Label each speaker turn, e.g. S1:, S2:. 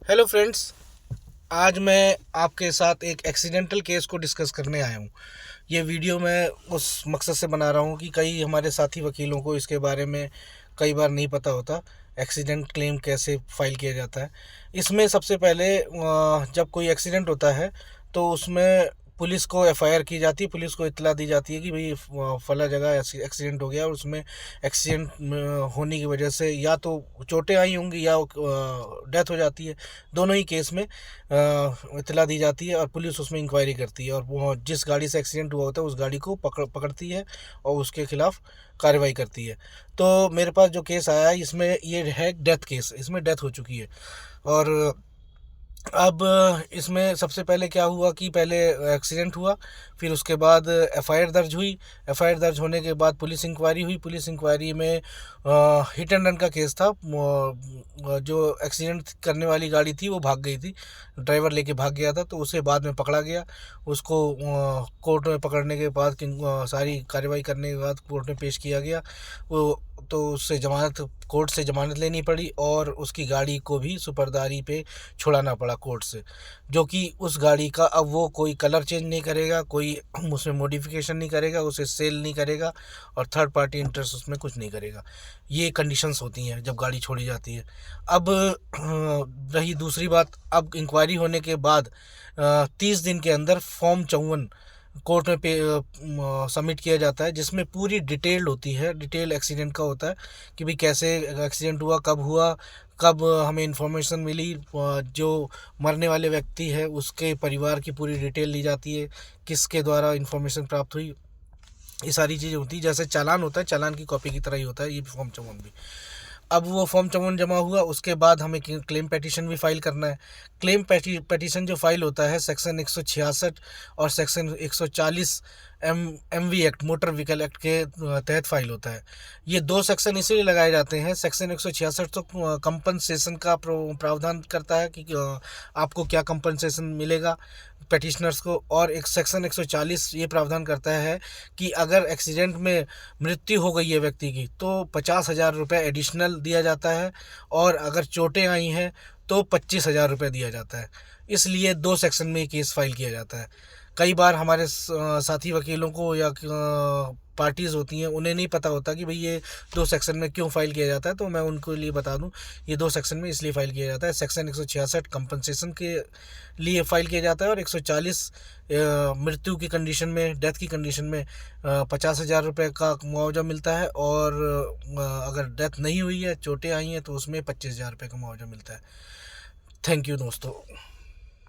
S1: Hello friends. आज मैं आपके साथ एक एक्सीडेंटल केस को डिस्कस करने आया हूँ। ये वीडियो मैं उस मकसद से बना रहा हूँ कि कई हमारे साथी वकीलों को इसके बारे में कई बार नहीं पता होता एक्सीडेंट क्लेम कैसे फ़ाइल किया जाता है। इसमें सबसे पहले जब कोई एक्सीडेंट होता है तो उसमें पुलिस को एफआईआर की जाती है, पुलिस को इत्तला दी जाती है कि भाई फला जगह एक्सीडेंट हो गया और उसमें एक्सीडेंट होने की वजह से या तो चोटें आई होंगी या डेथ हो जाती है। दोनों ही केस में इत्तला दी जाती है और पुलिस उसमें इंक्वायरी करती है और वो जिस गाड़ी से एक्सीडेंट हुआ होता है उस गाड़ी को पकड़ती है और उसके खिलाफ कार्रवाई करती है। तो मेरे पास जो केस आया है इसमें ये है डेथ केस, इसमें डेथ हो चुकी है। और अब इसमें सबसे पहले क्या हुआ कि पहले एक्सीडेंट हुआ, फिर उसके बाद एफआईआर दर्ज हुई। एफआईआर दर्ज होने के बाद पुलिस इंक्वायरी हुई। पुलिस इंक्वायरी में हिट एंड रन का केस था। जो एक्सीडेंट करने वाली गाड़ी थी वो भाग गई थी, ड्राइवर लेके भाग गया था, तो उसे बाद में पकड़ा गया। उसको कोर्ट में पकड़ने के बाद सारी कार्रवाई करने के बाद कोर्ट में पेश किया गया। वो तो उससे जमानत, कोर्ट से जमानत लेनी पड़ी और उसकी गाड़ी को भी सुपरदारी पे छुड़ाना पड़ा कोर्ट से। जो कि उस गाड़ी का अब वो कोई कलर चेंज नहीं करेगा, कोई उसमें मॉडिफिकेशन नहीं करेगा, उसे सेल नहीं करेगा और थर्ड पार्टी इंटरेस्ट उसमें कुछ नहीं करेगा। ये कंडीशंस होती हैं जब गाड़ी छोड़ी जाती है। अब रही दूसरी बात, अब इंक्वायरी होने के बाद 30 दिन के अंदर फॉर्म 54 कोर्ट में सबमिट किया जाता है, जिसमें पूरी डिटेल्ड होती है, डिटेल एक्सीडेंट का होता है कि भाई कैसे एक्सीडेंट हुआ, कब हुआ, कब हमें इन्फॉर्मेशन मिली, जो मरने वाले व्यक्ति है उसके परिवार की पूरी डिटेल ली जाती है, किसके द्वारा इन्फॉर्मेशन प्राप्त हुई। ये सारी चीज़ें होती है, जैसे चालान होता है, चालान की कॉपी की तरह ही होता है ये फॉर्म 54 भी। अब वो फॉर्म 54 जमा हुआ, उसके बाद हमें क्लेम पेटिशन भी फाइल करना है। क्लेम पेटिशन जो फाइल होता है सेक्शन 166 और section 140 MV act, motor vehicle act के तहत फाइल होता है। ये दो सेक्शन इसीलिए लगाए जाते हैं। सेक्शन 166 तो कंपनसेशन का प्रावधान करता है कि आपको क्या कंपनसेशन मिलेगा पेटिशनर्स को, और एक सेक्शन 140 ये प्रावधान करता है कि अगर एक्सीडेंट में मृत्यु हो गई है व्यक्ति की तो 50,000 रुपये एडिशनल दिया जाता है, और अगर चोटें आई हैं तो 25,000 रुपये दिया जाता है। इसलिए दो सेक्शन में केस फाइल किया जाता है। कई बार हमारे साथी वकीलों को या पार्टीज़ होती हैं उन्हें नहीं पता होता कि भाई ये दो सेक्शन में क्यों फ़ाइल किया जाता है, तो मैं उनको लिए बता दूं, ये दो सेक्शन में इसलिए फ़ाइल किया जाता है। सेक्शन 166 कंपनसेशन के लिए फ़ाइल किया जाता है और 140 मृत्यु की कंडीशन में, डेथ की कंडीशन में 50,000 रुपये का मुआवजा मिलता है, और अगर डेथ नहीं हुई है, चोटें आई हैं, तो उसमें 25,000 रुपये का मुआवजा मिलता है। थैंक यू दोस्तों।